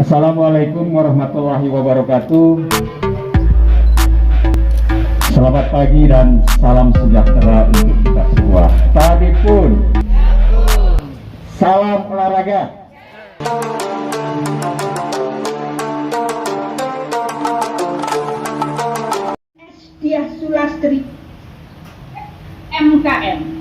Assalamualaikum warahmatullahi wabarakatuh. Selamat pagi dan salam sejahtera untuk kita semua. Tadi pun salam olahraga. Diah Sulastri MKM.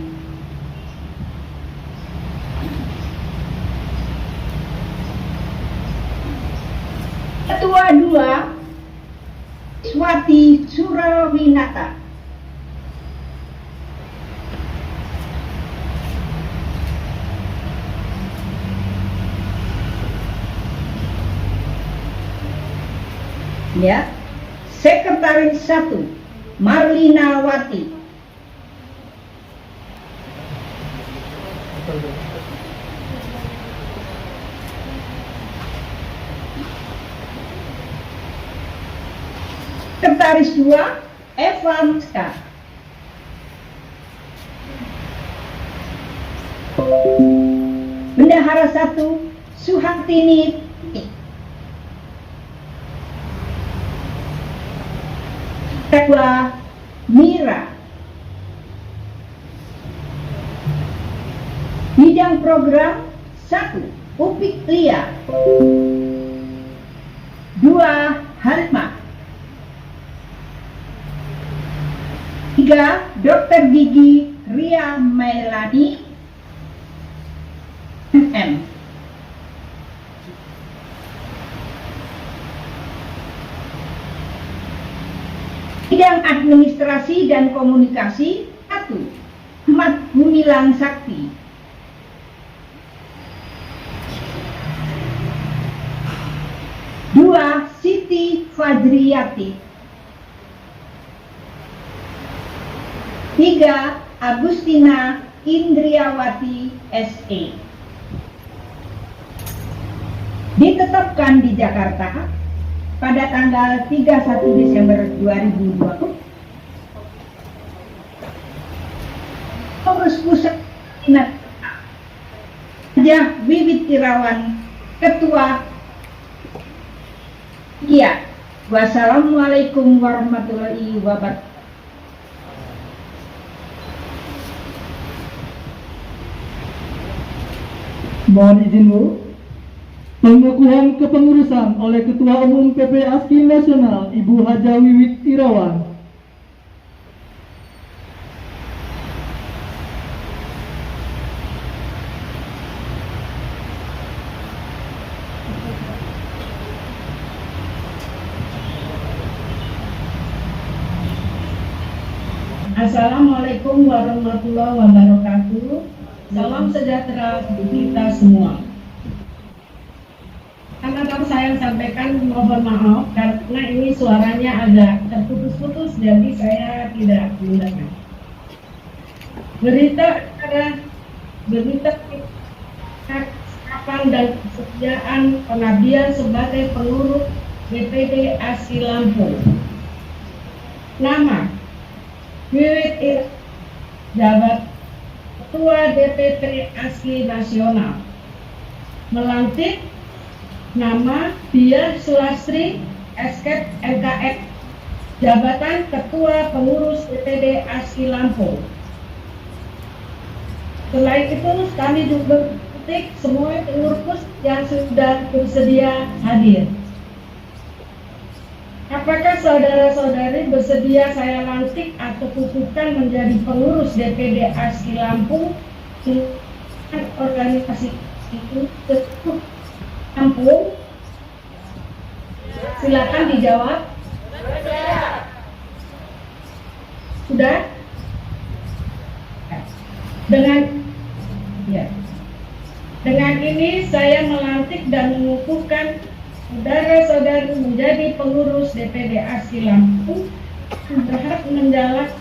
Ketua 2 Swati Surawinata. Ya. Sekretaris 1 Marlina Wati. Sekretaris 2 Evanska. Bendahara 1 Suhartini. Ketua Mira. Bidang program 1 Upik Lia, 2 Halimah, 3 Dr. Gigi Ria Melani MM. Bidang administrasi dan komunikasi 1 Ahmad Gumilang Sakti, 2 Siti Fajriyati, 3 Agustina Indriawati SE. Ditetapkan di Jakarta pada tanggal 31 Desember 2020. Pengurus pusat Jah Wiwit Irawan, Ketua. Iya. Wassalamualaikum warahmatullahi wabarakatuh. Mohon izin Bu, pengukuhan kepengurusan oleh Ketua Umum PP ASKI Nasional Ibu Haja Wiwit Irawan. Assalamualaikum warahmatullahi wabarakatuh. Salam sejahtera kita semua. Karena saya sampaikan mohon maaf karena ini suaranya agak terputus-putus, jadi saya tidak mendengar. Berita kapan dan kesediaan pengabdian sebagai pengurus DPD ASKI Lampung. Nama Wiwit Jabat Ketua DPP ASKI Nasional. Melantik nama Diah Sulastri Eskep MKM, jabatan Ketua Pengurus DPD ASKI Lampung. Selain itu kami juga melantik semua pengurus yang sudah bersedia hadir. Apakah saudara-saudari bersedia saya lantik atau kukuhkan menjadi pengurus DPD ASKI Lampung dengan organisasi itu tetap Lampung? Silakan dijawab. Sudah? Dengan ini saya melantik dan mengukuhkan saudara-saudari menjadi pengurus DPD ASKI Lampung, berhak menjalankan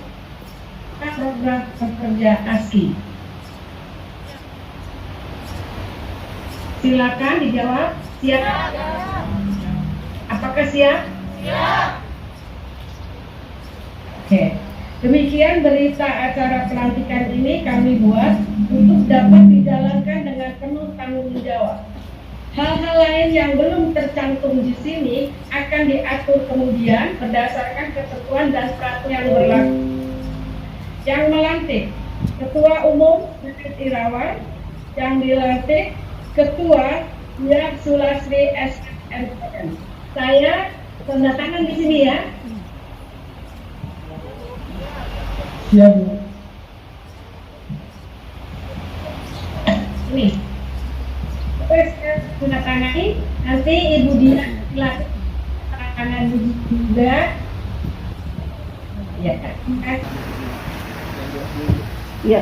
program kerja ASKI. Silakan dijawab. Siap? Apakah siap? Siap. Oke. Demikian berita acara pelantikan ini kami buat untuk dapat dijalankan dengan penuh tanggung jawab. Hal-hal lain yang belum tercantum di sini akan diatur kemudian berdasarkan ketentuan dan peraturan yang berlaku. Yang melantik Ketua Umum Wiwit Irawan, yang dilantik Ketua Dian Sulasri SNPM. Saya tanda tangan di sini ya. Siap, Bu. Ini. Terus tanda tangani, nanti Ibu Dian silakan tangan juga. Ya. Ya,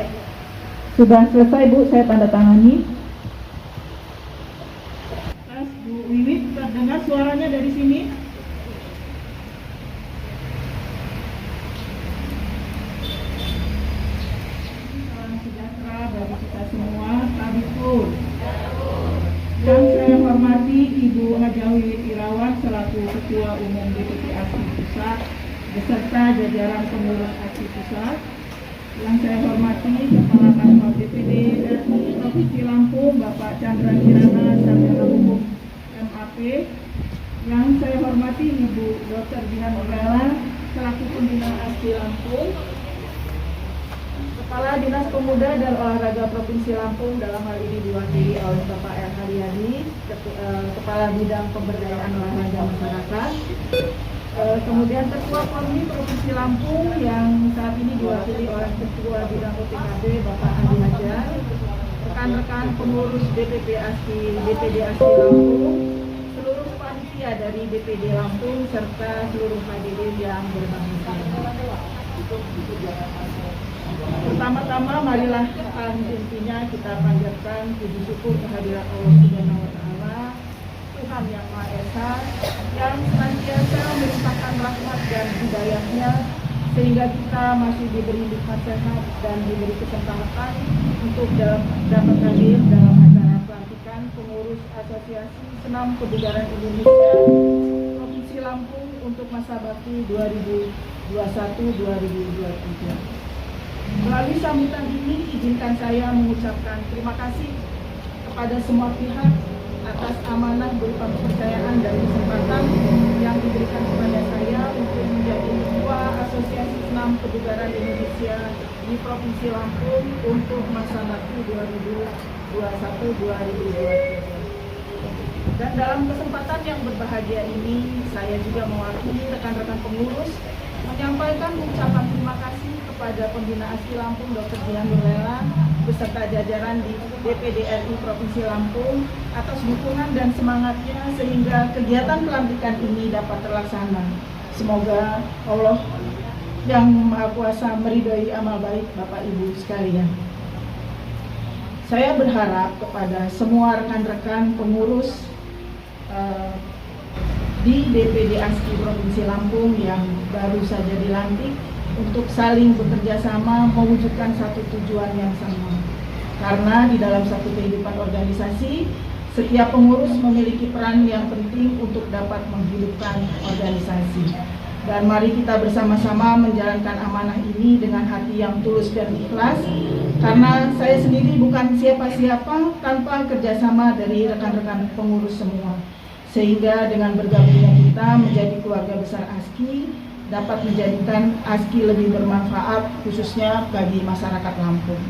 sudah selesai Bu, saya tanda tangani. Mas, Bu Wiwit, terdengar suaranya dari sini? Salam sejahtera bagi kita semua, Tabipun. Yang saya hormati Ibu Haja Wiwit Irawan selaku Ketua Umum DPD ASKI Pusat beserta jajaran pengurus ASKI Pusat. Yang saya hormati Kepala Kantor DPD RI Provinsi Lampung Bapak Chandra Kirana Sarjana Hukum MAP. Yang saya hormati Ibu Dr. Dian Nurlela selaku Pembina ASKI Lampung. Kepala Dinas Pemuda dan Olahraga Provinsi Lampung dalam hal ini diwakili oleh Bapak R. Haryadi, Kepala Bidang Pemberdayaan Olahraga Masyarakat. Kemudian Ketua Komdi Provinsi Lampung yang saat ini diwakili oleh Ketua Bidang OTKB Bapak Andi Hajar, rekan-rekan pengurus DPD ASKI Lampung, seluruh panitia dari DPD Lampung serta seluruh hadirin yang berbangsa. Pertama-tama marilah intinya kita panjatkan puji syukur kehadirat Allah Subhanahu wa Ta'ala, Tuhan Yang Maha Esa yang senantiasa melimpahkan rahmat dan hidayahnya sehingga kita masih diberi nikmat sehat dan diberi kesempatan untuk dapat hadir dalam acara pelantikan pengurus Asosiasi Senam Kebugaran Indonesia Provinsi Lampung untuk masa bakti 2021-2023. Melalui sambutan ini, izinkan saya mengucapkan terima kasih kepada semua pihak atas amanah berupa kepercayaan dan kesempatan yang diberikan kepada saya untuk menjadi Ketua Asosiasi Senam Kebugaran Indonesia di Provinsi Lampung untuk masa bakti 2021-2023. Dan dalam kesempatan yang berbahagia ini, saya juga mewakili rekan-rekan pengurus menyampaikan ucapan terima kasih kepada Pembina ASKI Lampung Dr. Dian Nurlela beserta jajaran di DPD RI Provinsi Lampung atas dukungan dan semangatnya sehingga kegiatan pelantikan ini dapat terlaksana. Semoga Allah yang Maha Kuasa meridhoi amal baik Bapak Ibu sekalian. Saya berharap kepada semua rekan-rekan pengurus di DPD ASKI Provinsi Lampung yang baru saja dilantik untuk saling bekerja sama mewujudkan satu tujuan yang sama. Karena di dalam satu kehidupan organisasi, setiap pengurus memiliki peran yang penting untuk dapat menghidupkan organisasi. Dan mari kita bersama-sama menjalankan amanah ini dengan hati yang tulus dan ikhlas. Karena saya sendiri bukan siapa-siapa tanpa kerjasama dari rekan-rekan pengurus semua. Sehingga dengan bergabungnya kita menjadi keluarga besar ASKI dapat menjadikan ASKI lebih bermanfaat khususnya bagi masyarakat Lampung.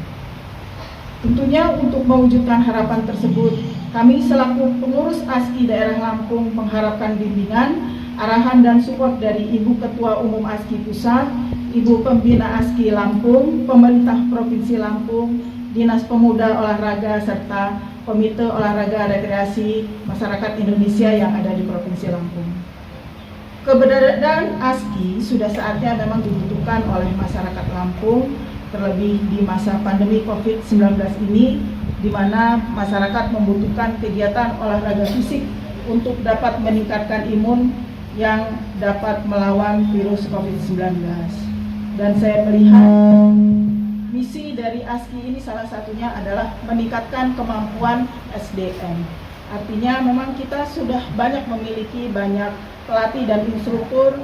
Tentunya untuk mewujudkan harapan tersebut, kami selaku pengurus ASKI daerah Lampung mengharapkan bimbingan, arahan dan support dari Ibu Ketua Umum ASKI Pusat, Ibu Pembina ASKI Lampung, Pemerintah Provinsi Lampung, Dinas Pemuda Olahraga serta Komite Olahraga Rekreasi Masyarakat Indonesia yang ada di Provinsi Lampung. Keberadaan ASKI sudah saatnya memang dibutuhkan oleh masyarakat Lampung, terlebih di masa pandemi COVID-19 ini, di mana masyarakat membutuhkan kegiatan olahraga fisik untuk dapat meningkatkan imun yang dapat melawan virus COVID-19. Dan saya melihat misi dari ASKI ini salah satunya adalah meningkatkan kemampuan SDM. Artinya memang kita sudah memiliki banyak pelatih dan instruktur.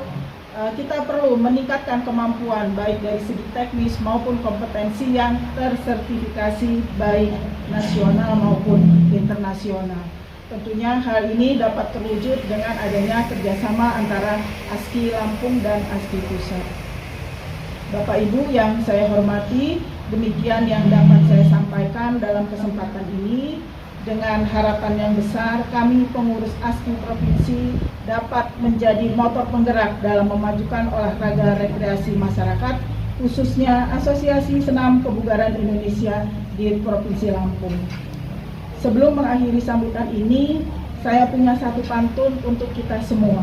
Kita perlu meningkatkan kemampuan baik dari segi teknis maupun kompetensi yang tersertifikasi baik nasional maupun internasional. Tentunya hal ini dapat terwujud dengan adanya kerjasama antara ASKI Lampung dan ASKI Pusat. Bapak Ibu yang saya hormati, demikian yang dapat saya sampaikan dalam kesempatan ini. Dengan harapan yang besar, kami pengurus ASKI Provinsi dapat menjadi motor penggerak dalam memajukan olahraga rekreasi masyarakat, khususnya Asosiasi Senam Kebugaran Indonesia di Provinsi Lampung. Sebelum mengakhiri sambutan ini, saya punya satu pantun untuk kita semua.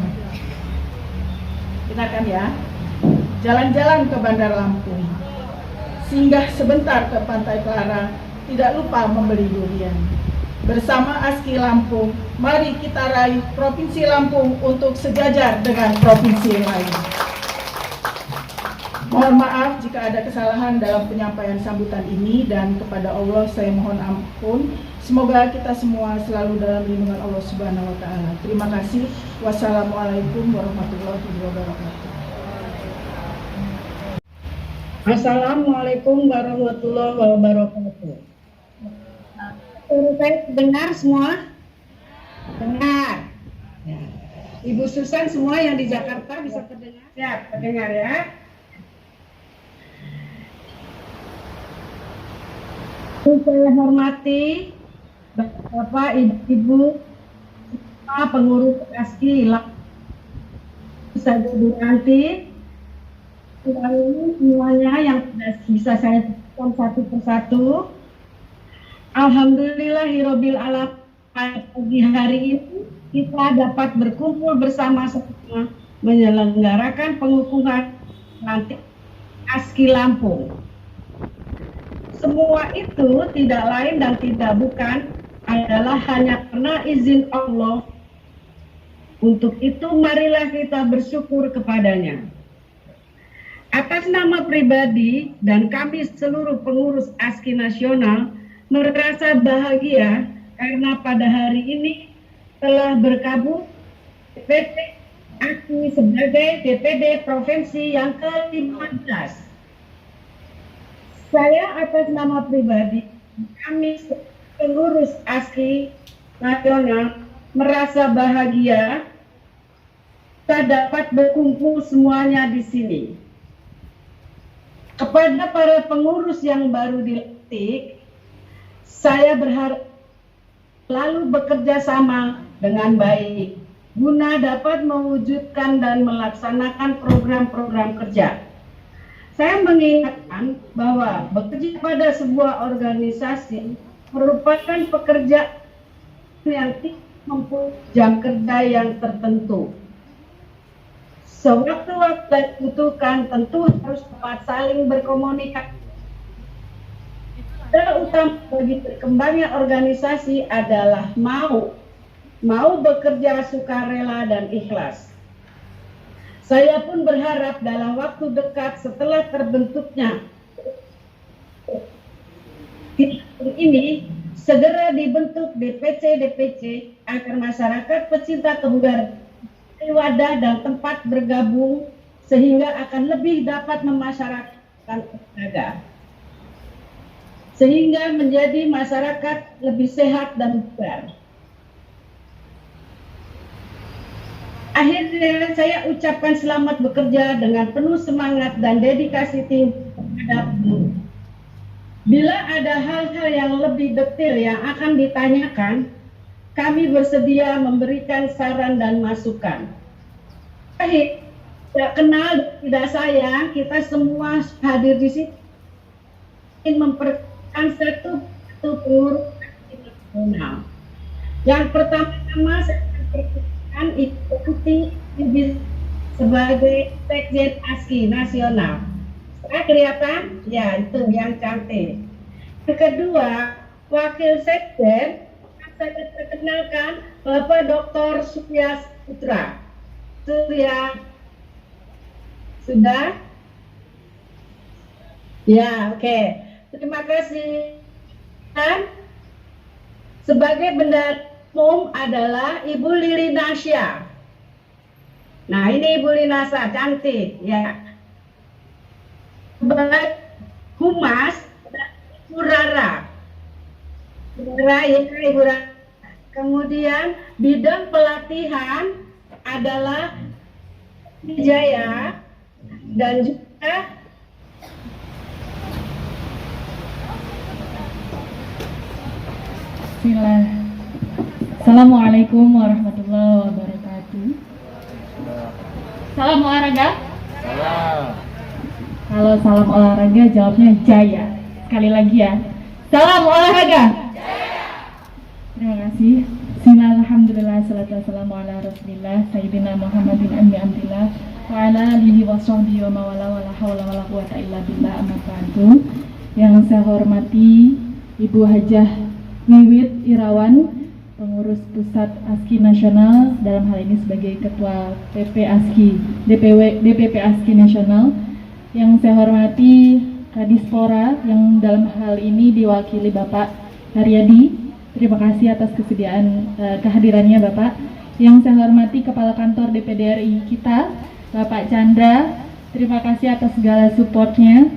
Dengarkan ya. Jalan-jalan ke Bandar Lampung, singgah sebentar ke Pantai Clara, tidak lupa membeli durian. Bersama ASKI Lampung, mari kita raih Provinsi Lampung untuk sejajar dengan provinsi lain. Mohon maaf jika ada kesalahan dalam penyampaian sambutan ini, dan kepada Allah saya mohon ampun. Semoga kita semua selalu dalam lindungan Allah Subhanahu wa Ta'ala. Terima kasih. Wassalamualaikum warahmatullahi wabarakatuh. Assalamualaikum warahmatullahi wabarakatuh. Saya dengar semua? Dengar. Ya. Ibu Susan semua yang di Jakarta bisa terdengar? Siap, terdengar ya. Saya hormati Bapak, Ibu, pengurus ASKI Duranti, semuanya yang bisa saya tuliskan satu persatu. Alhamdulillahirabbil alamin, pagi hari ini kita dapat berkumpul bersama-sama menyelenggarakan pengukuhan nanti ASKI Lampung. Semua itu tidak lain dan tidak bukan adalah hanya karena izin Allah. Untuk itu marilah kita bersyukur kepadanya. Atas nama pribadi dan kami seluruh pengurus ASKI nasional merasa bahagia karena pada hari ini telah berkabung DPD ASKI sebagai DPD Provinsi yang ke-15. Saya atas nama pribadi, kami pengurus ASKI nasional merasa bahagia kita dapat berkumpul semuanya di sini. Kepada para pengurus yang baru dilantik, saya berharap selalu bekerja sama dengan baik guna dapat mewujudkan dan melaksanakan program-program kerja. Saya mengingatkan bahwa bekerja pada sebuah organisasi merupakan pekerjaan yang tidak mempunyai jam kerja yang tertentu. Sewaktu-waktu dibutuhkan tentu harus dapat saling berkomunikasi. Yang utama bagi berkembangnya organisasi adalah mau bekerja sukarela dan ikhlas. Saya pun berharap dalam waktu dekat setelah terbentuknya ini segera dibentuk DPC agar masyarakat pecinta kebugaran wadah dan tempat bergabung sehingga akan lebih dapat memasyarakatkan olahraga sehingga menjadi masyarakat lebih sehat dan bugar. Akhirnya saya ucapkan selamat bekerja dengan penuh semangat dan dedikasi tinggi terhadapmu. Bila ada hal-hal yang lebih detail yang akan ditanyakan, kami bersedia memberikan saran dan masukan. Tidak kenal, tidak sayang, kita semua hadir di sini ingin memperkenalkan satu pengurus nasional. Yang pertama-tama saya akan ikuti sebagai Sekjen ASKI nasional. Saya kelihatan? Ya, itu yang cantik. Yang kedua, Wakil Sekjen, saya perkenalkan Bapak Dr. Surya Putra. Surya, sudah? Ya, oke. Terima kasih. Dan sebagai bendahara umum adalah Ibu Lili Nasya. Nah, ini Ibu Lili Nasya, cantik ya. Sebagai humas Ibu Rara. Ya, Ibu Rara. Kemudian bidang pelatihan adalah Jaya dan juga Assalamualaikum warahmatullahi wabarakatuh. Salam olahraga? Kalau salam olahraga jawabnya Jaya. Sekali lagi ya. Salam olahraga. Terima kasih. Bismillahirrahmanirrahim. Salatu wassalamu ala Rasulillah Sayyidina Muhammadin ammi amdillah wa ala alihi wa sahbihi wa mawala wa la hawla wa la quwata illa billah amma ba'du. Yang saya hormati Ibu Hajah Wiwit Irawan, pengurus pusat ASKI nasional, dalam hal ini sebagai ketua PP ASKI DPP ASKI nasional. Yang saya hormati Kadispora yang dalam hal ini diwakili Bapak Haryadi. Terima kasih atas kesediaan kehadirannya Bapak. Yang saya hormati Kepala Kantor DPD RI kita, Bapak Chandra. Terima kasih atas segala supportnya.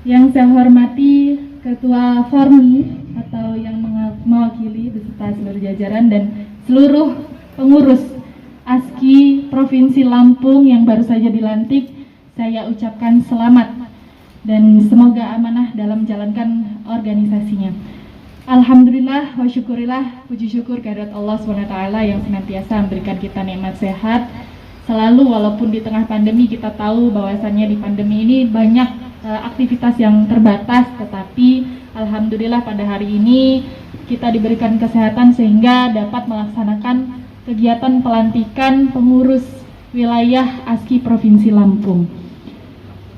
Yang saya hormati Ketua Formi atau yang mewakili beserta seluruh jajaran dan seluruh pengurus ASKI Provinsi Lampung yang baru saja dilantik. Saya ucapkan selamat dan semoga amanah dalam menjalankan organisasinya. Alhamdulillah wa syukurillah, puji syukur kehadirat Allah SWT yang senantiasa memberikan kita nikmat sehat selalu, walaupun di tengah pandemi. Kita tahu bahwasannya di pandemi ini banyak aktivitas yang terbatas, tetapi alhamdulillah pada hari ini kita diberikan kesehatan sehingga dapat melaksanakan kegiatan pelantikan pengurus wilayah ASKI Provinsi Lampung.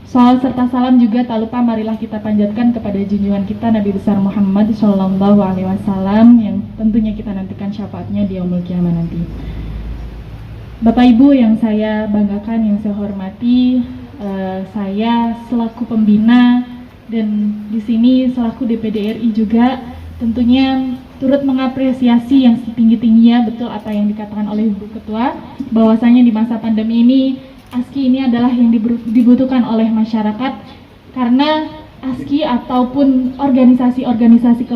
Salawat serta salam juga tak lupa marilah kita panjatkan kepada junjungan kita Nabi besar Muhammad Shallallahu Alaihi Wasallam yang tentunya kita nantikan syafaatnya di yaumul kiamah nanti. Bapak Ibu yang saya banggakan, yang saya hormati, saya selaku pembina dan di sini selaku DPD RI juga tentunya turut mengapresiasi yang setinggi-tingginya betul apa yang dikatakan oleh Ibu Ketua, bahwasanya di masa pandemi ini ASKI ini adalah yang dibutuhkan oleh masyarakat, karena ASKI ataupun organisasi-organisasi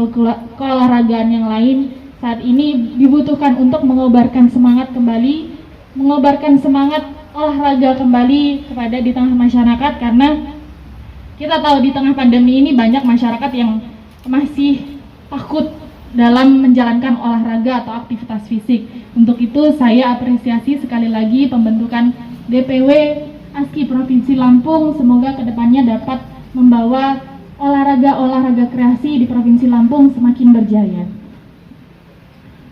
keolahragaan yang lain saat ini dibutuhkan untuk mengobarkan semangat kembali, mengobarkan semangat olahraga kembali kepada di tengah masyarakat, karena kita tahu di tengah pandemi ini banyak masyarakat yang masih takut dalam menjalankan olahraga atau aktivitas fisik. Untuk itu saya apresiasi sekali lagi pembentukan DPW ASKI Provinsi Lampung, semoga kedepannya dapat membawa olahraga kreasi di Provinsi Lampung semakin berjaya.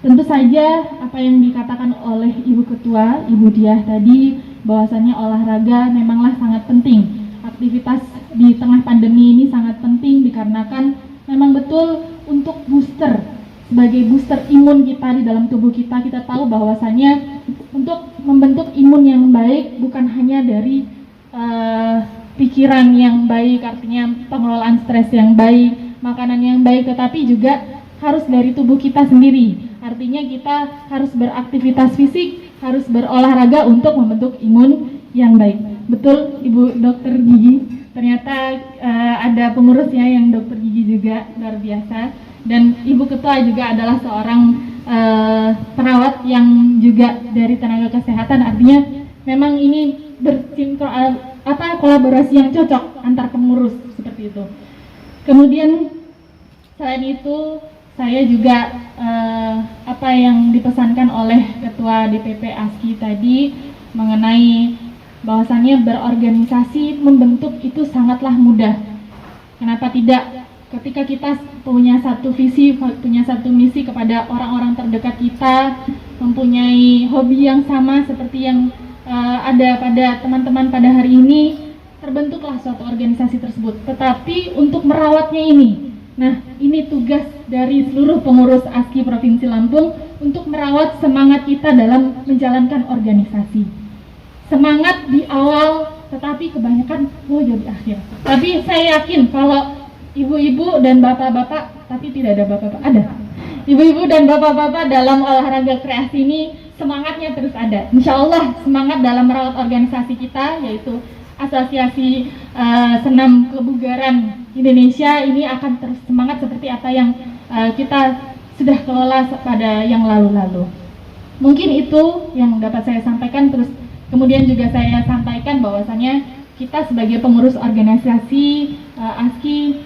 Tentu saja apa yang dikatakan oleh Ibu Ketua, Ibu Diah tadi, bahwasannya olahraga memanglah sangat penting. Aktivitas di tengah pandemi ini sangat penting dikarenakan memang betul untuk booster, sebagai booster imun kita di dalam tubuh kita. Kita tahu bahwasannya untuk membentuk imun yang baik bukan hanya dari pikiran yang baik, artinya pengelolaan stres yang baik, makanan yang baik, tetapi juga harus dari tubuh kita sendiri. Artinya kita harus beraktivitas fisik, harus berolahraga untuk membentuk imun yang baik. Betul Ibu Dokter Gigi, ternyata ada pengurusnya yang Dokter Gigi juga luar biasa, dan Ibu Ketua juga adalah seorang perawat yang juga dari tenaga kesehatan. Artinya memang ini kolaborasi yang cocok antar pengurus seperti itu. Kemudian selain itu saya juga apa yang dipesankan oleh Ketua DPP ASKI tadi mengenai bahwasannya berorganisasi membentuk itu sangatlah mudah. Kenapa tidak? Ketika kita punya satu visi, punya satu misi kepada orang-orang terdekat kita, mempunyai hobi yang sama seperti yang ada pada teman-teman pada hari ini, terbentuklah suatu organisasi tersebut. Tetapi untuk merawatnya ini, nah ini tugas dari seluruh pengurus ASKI Provinsi Lampung untuk merawat semangat kita dalam menjalankan organisasi. Semangat di awal, tetapi kebanyakan di akhir. Tapi saya yakin kalau ibu-ibu dan bapak-bapak, tapi tidak ada bapak-bapak, ada ibu-ibu dan bapak-bapak dalam olahraga kreasi ini semangatnya terus ada. Insya Allah semangat dalam merawat organisasi kita, yaitu Asosiasi Senam Kebugaran Indonesia, ini akan terus semangat seperti apa yang kita sudah kelola pada yang lalu-lalu. Mungkin itu yang dapat saya sampaikan. Terus kemudian juga saya sampaikan bahwasannya kita sebagai pengurus organisasi ASKI,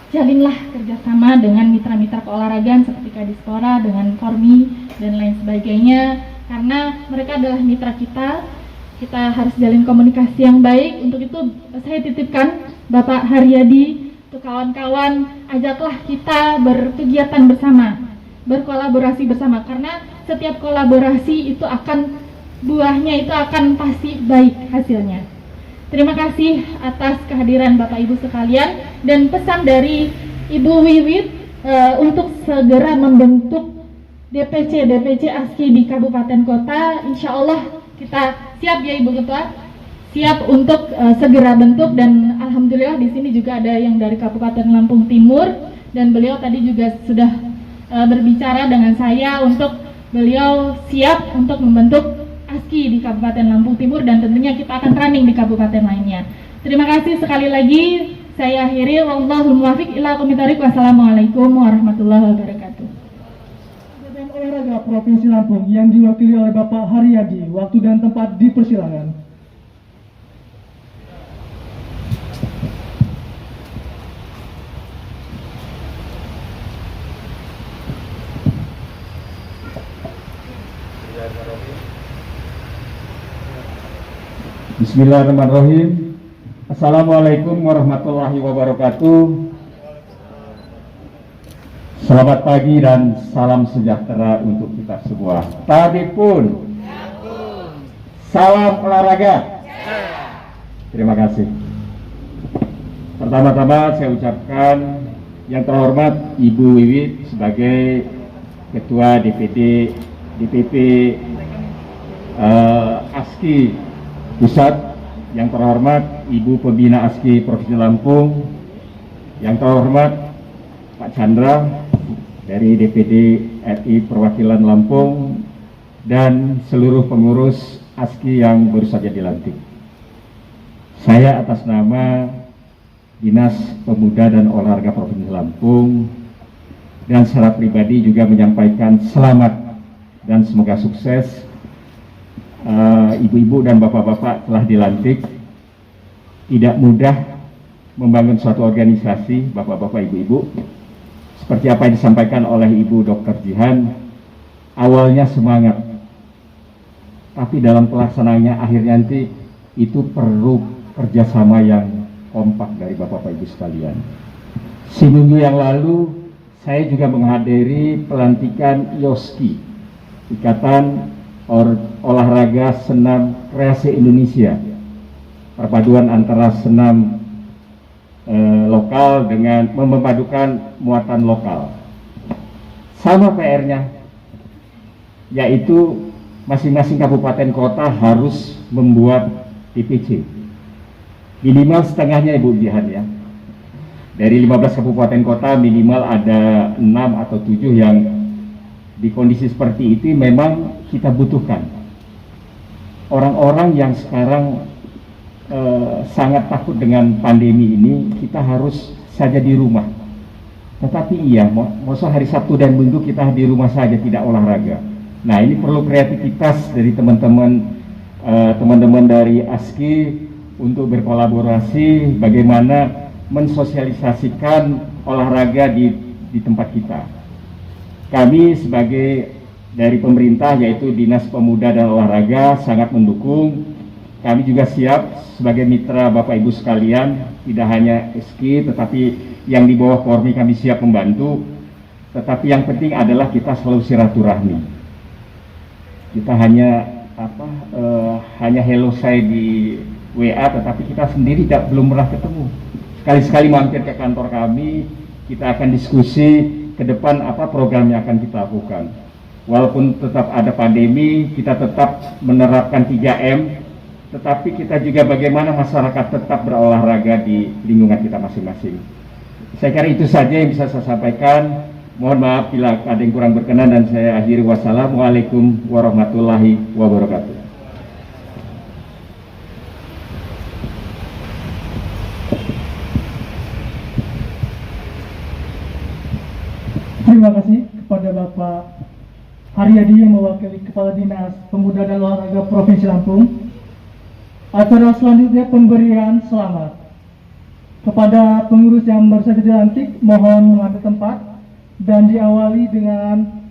jalinlah kerjasama dengan mitra-mitra keolahragaan seperti Kadispora, dengan Formi, dan lain sebagainya. Karena mereka adalah mitra kita harus jalin komunikasi yang baik. Untuk itu saya titipkan Bapak Haryadi, untuk kawan-kawan, ajaklah kita berkegiatan bersama, berkolaborasi bersama, karena setiap kolaborasi itu buahnya itu akan pasti baik hasilnya. Terima kasih atas kehadiran Bapak Ibu sekalian, dan pesan dari Ibu Wiwit untuk segera membentuk DPC ASKI di kabupaten kota. Insya Allah kita siap ya Ibu Ketua, siap untuk segera bentuk. Dan alhamdulillah di sini juga ada yang dari Kabupaten Lampung Timur, dan beliau tadi juga sudah berbicara dengan saya untuk beliau siap untuk membentuk ASKI di Kabupaten Lampung Timur, dan tentunya kita akan running di kabupaten lainnya. Terima kasih sekali lagi. Saya akhiri, wallahul muwaffiq ila aqwamit thoriq. Wassalamualaikum warahmatullahi wabarakatuh. BEM Olahraga Provinsi Lampung yang diwakili oleh Bapak Haryadi, waktu dan tempat dipersilakan. Bismillahirrahmanirrahim. Assalamualaikum warahmatullahi wabarakatuh. Selamat pagi dan salam sejahtera untuk kita semua. Tadi pun salam olahraga. Terima kasih. Pertama-tama saya ucapkan yang terhormat Ibu Wiwit sebagai Ketua DPP ASKI Pusat, yang terhormat Ibu Pembina ASKI Provinsi Lampung, yang terhormat Pak Chandra dari DPD RI Perwakilan Lampung, dan seluruh pengurus ASKI yang baru saja dilantik. Saya atas nama Dinas Pemuda dan Olahraga Provinsi Lampung dan secara pribadi juga menyampaikan selamat dan semoga sukses. Ibu-ibu dan bapak-bapak telah dilantik. Tidak mudah membangun suatu organisasi, bapak-bapak, ibu-ibu. Seperti apa yang disampaikan oleh Ibu Dr. Jihan, awalnya semangat, tapi dalam pelaksanaannya akhirnya nanti itu perlu kerjasama yang kompak dari bapak-bapak ibu sekalian. Seminggu yang lalu saya juga menghadiri pelantikan IOSKI, Ikatan Olahraga Senam Kreasi Indonesia, perpaduan antara senam lokal dengan memadukan muatan lokal. Sama PR-nya, yaitu masing-masing kabupaten kota harus membuat DPC minimal setengahnya, Ibu Jihan ya. Dari 15 kabupaten kota minimal ada 6 atau 7 yang di kondisi seperti itu memang kita butuhkan. Orang-orang yang sekarang sangat takut dengan pandemi ini, kita harus saja di rumah. Tetapi iya, masa hari Sabtu dan Minggu kita di rumah saja tidak olahraga. Nah, ini perlu kreativitas dari teman-teman dari ASKI untuk berkolaborasi bagaimana mensosialisasikan olahraga di tempat kita. Kami sebagai dari pemerintah, yaitu Dinas Pemuda dan Olahraga, sangat mendukung. Kami juga siap sebagai mitra Bapak Ibu sekalian, tidak hanya ASKI tetapi yang di bawah Formi kami siap membantu. Tetapi yang penting adalah kita selalu silaturahmi. Kita hanya hello saya di WA, tetapi kita sendiri belum pernah ketemu. Sekali-sekali mampir ke kantor kami, kita akan diskusi ke depan apa program yang akan kita lakukan. Walaupun tetap ada pandemi, kita tetap menerapkan 3M, tetapi kita juga bagaimana masyarakat tetap berolahraga di lingkungan kita masing-masing. Saya kira itu saja yang bisa saya sampaikan. Mohon maaf bila ada yang kurang berkenan, dan saya akhiri. Wassalamualaikum warahmatullahi wabarakatuh. Terima kasih kepada kepada Bapak Haryadi yang mewakili Kepala Dinas Pemuda dan Olahraga Provinsi Lampung. Acara selanjutnya pemberian selamat. Kepada pengurus yang baru saja dilantik, mohon mengambil tempat dan diawali dengan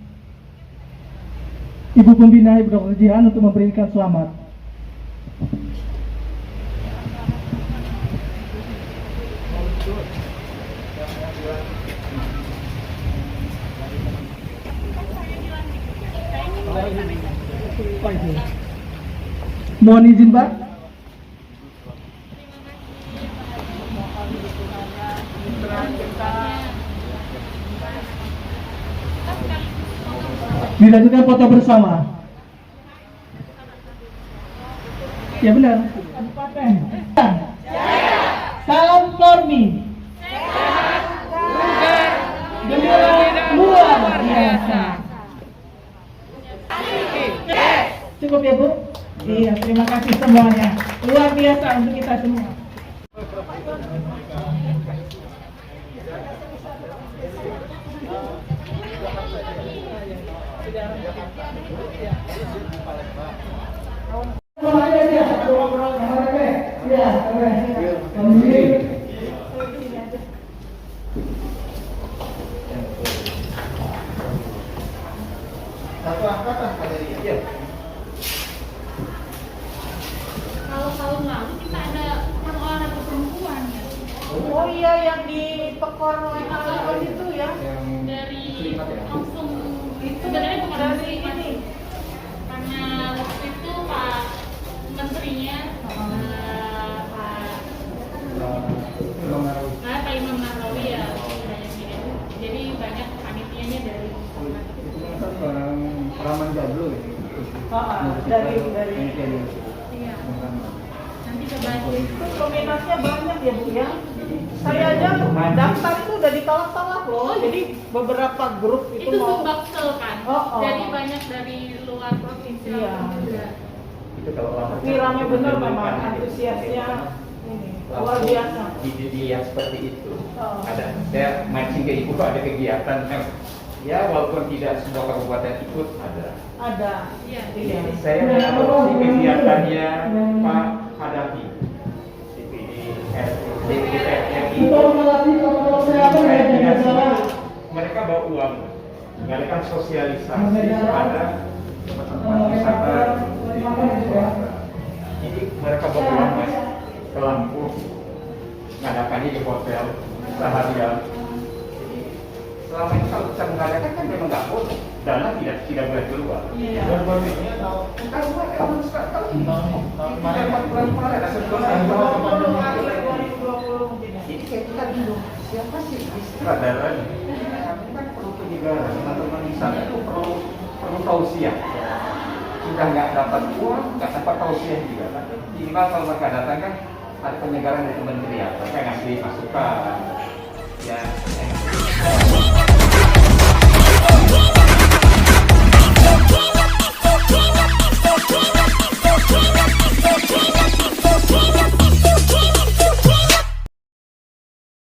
Ibu Pembina Ibu Dr. Jihan untuk memberikan selamat. Mohon izin, Pak. Dilanjutkan foto bersama. Ya benar. Salam Flormi. Luar biasa. Cukup ya Bu? Iya, terima kasih semuanya. Luar biasa untuk kita semua. Kalau tahun lalu kita ada olahraga perempuan ya. Oh iya, yang di Pekor Lain itu ya. Dari langsung sebenarnya bukan dari ini, karena waktu itu Pak Menterinya Pak Imam Nahrawi ya banyak gini. Jadi banyak panitianya dari Raman Jablo ya. Dari iya. Nanti coba itu peminatnya banyak ya Bu ya. Saya aja daftar itu udah ditolak-tolak loh. Jadi beberapa grup itu itu mau. Sumbaksel kan. Oh. Jadi banyak dari luar provinsi Iya. Lampung juga. Itu kalau Tapi rame bener memang antusiasnya ini luar biasa. Di yang seperti itu. Oh. Ada saya mancing ke ibu ada kegiatan ya walaupun tidak semua kabupaten ikut ada. Ada. Iya. Iya. Saya mengadopsi kegiatannya Pak Hadapi DPRRI. Mereka bawa uang, mengadakan sosialisasi pada tempat-tempat wisata. Jadi mereka bawa uang Mas ke Lampung, mengadakannya di hotel seharian. Jadi selama ini kalau bisa mengadakan kan memang nggak boleh, dana tidak boleh keluar. Dan baru ini tahu tahun sekarang kemarin bulan kemarin ada jadi kayak kita bingung siapa sih sutradaranya? Kami kan perlu penyegaran, teman-teman di sana itu perlu tausiah. Sudah nggak dapat uang, nggak dapat tausiah juga. Tapi minimal kalau mereka datang kan ada penyegaran dari kementerian, mereka ngasih masukan. Ya.